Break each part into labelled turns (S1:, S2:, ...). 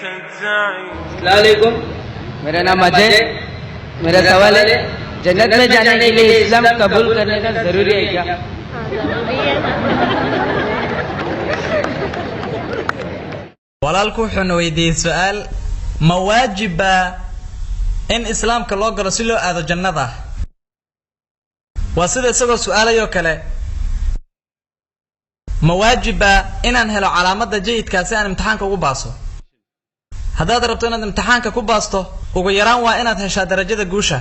S1: अस्सलामुअलैकुम, मेरा नाम अजय। मेरा सवाल है, जन्नत में जाने के लिए इस्लाम कबूल करने का जरूरी है क्या?
S2: walaalku wuxuuna weydiiyey su-aal ma waajiba in islaamka loo galo si loo aado jannada. waa sida isagoo su-aalayoo kale ma waajiba inaan helo calaamadda jayidkaa si aan imtixaanka ugu baaso. haddaad rabto inaad imtixaanka ku baasto ugu yaraan waa inaad heshaa darajada guusha.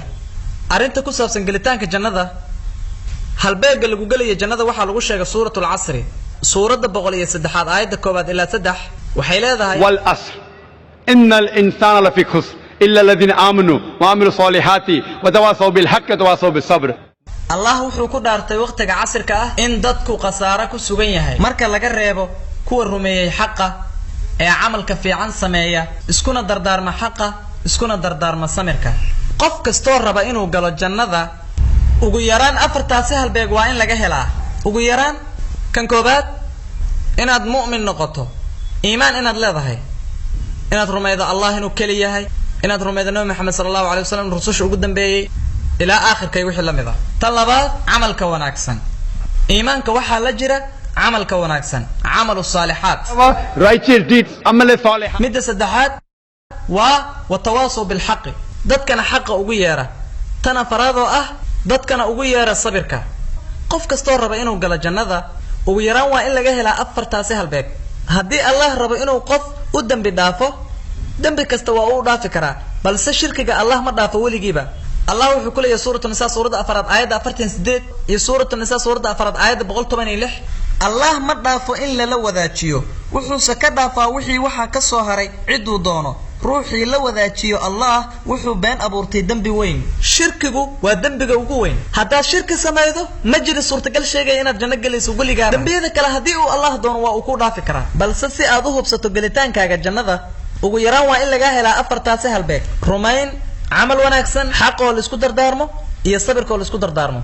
S2: arrinta ku saabsan gelitaanka jannada, halbeegga lagu gelayo jannada waxaa lagu sheegay suuratul casri suuradda 103 aayadda 1 ilaa 3 waxay leedahay
S3: wal asr innal insana lafi khusr illa alladhina aamanu wa amilu salihati wa tawasaw bil haqqi wa tawasaw bis sabr.
S2: allah wuxuu ku dhaartay waqtiga casirka ah in dadku khasaaro ku sugan yahay marka laga reebo kuwa rumeeyay xaqa ee camalka fiican sameeya iskuna dardaarma xaqa iskuna dardaarma samirka. qof kastoo raba inuu galo jannada ugu yaraan afartaasi halbeeg waa in laga helaa. ugu yaraan kan koobaad inaad mu'min noqoto, iimaan inaad leedahay, inaad rumaydo allah inuu keli yahay, inaad rumaydo nabi maxamed sallallahu alayhi wasallam rususha ugu dambeeyay ilaa aakhirkay wixii la mid ah. tan labaad camalka wanaagsan. iimaanka waxaa la jira camalka wanaagsan, camalu saalihaat,
S3: righteous deeds, amal salih.
S2: midda saddexaad waa watawaasaw bilxaqi, dadkana xaqa ugu yeera. tan afaraad oo ah dadkana ugu yeera sabirka. qof kastoo raba inuu galo jannada ugu yaraan waa in laga helaa afartaasi halbeeg. haddii allah rabo inuu qof u dembi dhaafo, dembi kasta waa uu dhaafi karaa, balse shirkiga allah ma dhaafo weligiiba. allah wuxuu ku leeyahay suuratu nisaa suuradda 4 aayadda 48 iyo suuratu nisaa suuradda 4 aayadda 116 allah ma dhaafo in lala wadaajiyo, wuxuuse ka dhaafaa wixii waxaa ka soo haray ciduu doono. ruuxii la wadaajiyo allah wuxuu been abuurtay dembi weyn. shirkigu waa dembiga ugu weyn. haddaad shirki samaydo ma jiri suurtagal sheegaya inaad janno gelayso weligaa. dembiyada kale haddii uu allah doono waa uu ku dhaafi karaa, balse si aad u hubsato gelitaankaaga jannada ugu yaraan waa in laga helaa afartaasi halbeeg: rumayn, camal wanaagsan, xaq oo la isku dardaarmo iyo sabirka oo la isku dardaarmo.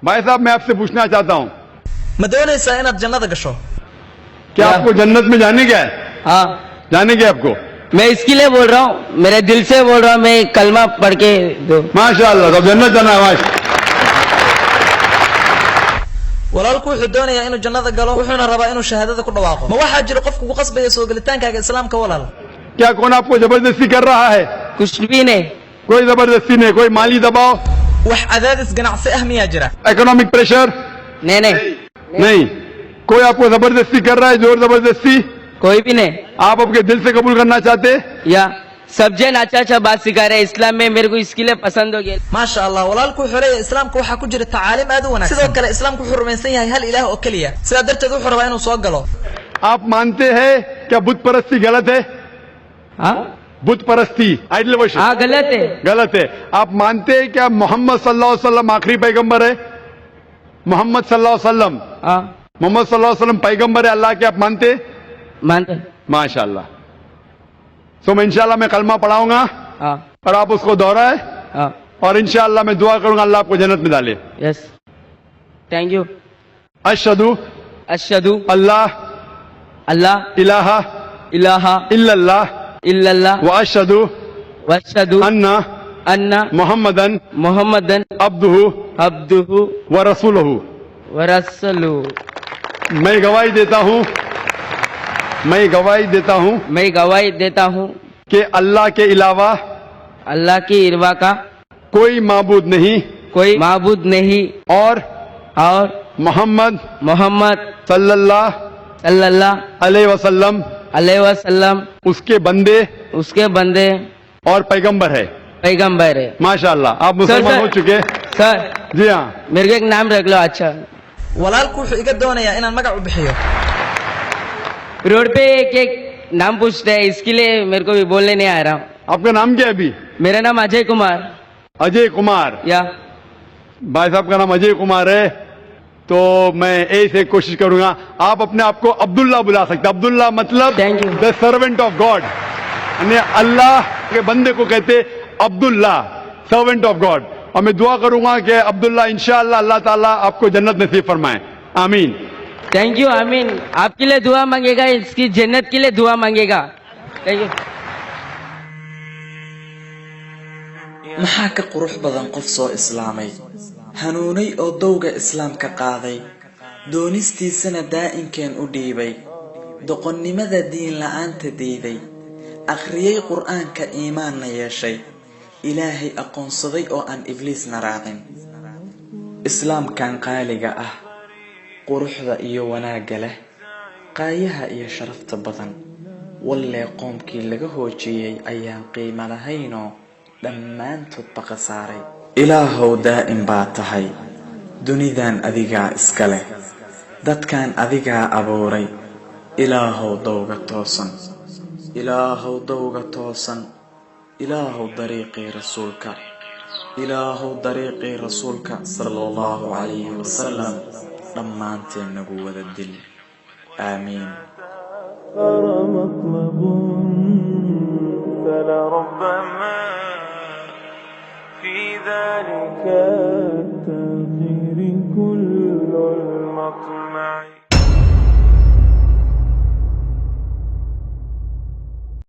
S3: भाई साहब मैं आपसे पूछना चाहता हूँ,
S2: ma doonaysaa inaad jannada gasho?
S3: क्या आपको जन्नत में जाने का है?
S1: हाँ,
S3: जाने का आपको?
S1: मैं इसके लिए बोल रहा हूँ, मेरे दिल से बोल रहा हूँ, मैं कलमा पढ़ के दो।
S3: माशाअल्लाह, तो जन्नत जाना है।
S2: walaalku wuxuu doonayaa inuu jannada galo, wuxuuna rabaa inuu shahaadada ku dhawaaqo. ma waxaa jira qof kugu qasbaya soo gelitaankaaga islaamka walaal?
S3: क्या कौन आपको जबरदस्ती कर रहा है?
S1: कुछ भी नहीं।
S3: कोई जबरदस्ती नहीं, कोई माली दबाव,
S2: wax cadaadis ganacsi ah miyaa jira?
S3: Economic pressure
S1: नहीं नहीं,
S3: नहीं, कोई आपको जबरदस्ती कर रहा है, जोर जबरदस्ती?
S1: कोई भी नहीं।
S3: आप अपने दिल से कबूल करना चाहते?
S1: या सब जन अच्छा अच्छा बात सिखा रहे हैं इस्लाम में, मेरे को इसके लिए पसंद हो गया।
S2: maasha allah, walaalku wuxuu leeyahay islaamka waxaa ku jira tacaalim aad u wanaagsan. sidoo kale islaamku wuxuu rumaysan yahay hal ilaah oo keliya, sidaa darteed wuxuu rabaa inuu soo galo.
S3: आप मानते हैं क्या बुत परस्ती गलत है?
S1: हाँ
S3: बुत परस्ती, आइडल वर्शिप
S1: हाँ, गलत है।
S3: गलत है। आप मानते हैं क्या मोहम्मद सल्लल्लाहु अलैहि वसल्लम आखिरी पैगंबर है? मोहम्मद सल्लल्लाहु अलैहि वसल्लम,
S1: हाँ
S3: मोहम्मद सल्लल्लाहु अलैहि वसल्लम पैगंबर है अल्लाह के, आप मानते हैं?
S1: मानते।
S3: माशाअल्लाह। तो मैं इंशाल्लाह मैं कलमा पढ़ाऊंगा
S1: हाँ
S3: और आप उसको दोहराए
S1: हाँ,
S3: और इंशाल्लाह मैं दुआ करूंगा अल्लाह आपको जन्नत में डाले।
S1: Yes, thank you.
S3: अशहदु
S1: अशहदु
S3: अल्लाह
S1: अल्लाह
S3: इलाहा
S1: इलाहा
S3: इल्लल्लाह
S1: इल्लल्लाह
S3: व अशहदु
S1: वअशहदु
S3: अन्ना
S1: अन्ना
S3: मुहम्मदन
S1: मुहम्मदन
S3: अब्दुहु
S1: अब्दुहु
S3: व रसूलुहु।
S1: व रसूलुहु।
S3: मैं गवाही देता हूँ, मैं गवाही देता हूँ
S1: मैं गवाही देता हूँ
S3: कि अल्लाह के अलावा
S1: अल्लाह की इरवा का
S3: कोई माबूद नहीं
S1: कोई माबूद नहीं
S3: और
S1: और
S3: मोहम्मद
S1: मोहम्मद
S3: सल्लल्लाहु
S1: सल्लल्लाहु
S3: अलैहि वसल्लम
S1: अलैहि वसल्लम
S3: उसके बंदे
S1: उसके बंदे
S3: और पैगंबर है।
S1: पैगंबर है।
S3: माशाअल्लाह, आप मुसलमान
S1: सर।
S3: हो चुके?
S1: सर
S3: जी हाँ।
S1: मेरे को एक नाम रख लो। अच्छा,
S2: walaalku wuxuu iga doonayaa inaan magac u bixiyo.
S1: Road पे एक एक नाम पूछते हैं, इसके लिए मेरे को भी बोलने नहीं आ रहा हूँ।
S3: आपका नाम क्या है अभी?
S1: मेरा नाम अजय कुमार।
S3: अजय कुमार।
S1: या
S3: भाई साहब का नाम अजय कुमार है, तो मैं ऐसे कोशिश करूंगा आप अपने आप को अब्दुल्ला बुला सकते। अब्दुल्ला मतलब
S1: Thank you.
S3: The servant of God, यानी अल्लाह के बंदे को कहते अब्दुल्ला, सर्वेंट ऑफ गॉड। और मैं दुआ करूंगा कि अब्दुल्ला इंशाअल्लाह अल्लाह ताला आपको जन्नत नसीब फरमाए। आमीन।
S1: Thank you. आमीन। आपके लिए दुआ मांगेगा, इसकी जन्नत के लिए दुआ मांगेगा। Thank you.
S2: maxaa ka qurux badan qof soo islaamay hanuunay oo dowga islaamka qaaday doonistiisana daa'inkeen u dhiibay doqonnimada diin la'aanta diiday akhriyay qur'aanka iimaanna yeeshay ilaahay aqoonsaday oo aan ibliisna raacin islaamkan qaaliga ah quruxda iyo wanaagga leh qaayaha iyo sharafta badan wallee qoomkii laga hoojiyey ayaan qiimo lahaynoo dhammaantood baqa saaray ilaahow daa'im baa tahay dunidan adigaa iska leh dadkan adigaa abuuray ilaahow dowga toosan ilaahow dowga toosan ilaahow dariiqii rasuulka ilaahow dariiqii rasuulka sallallahu calayhi wasallam dhammaanteen nagu wada dil aamiin
S4: مطلب فلربما في ذلك التأخير كل المطلوب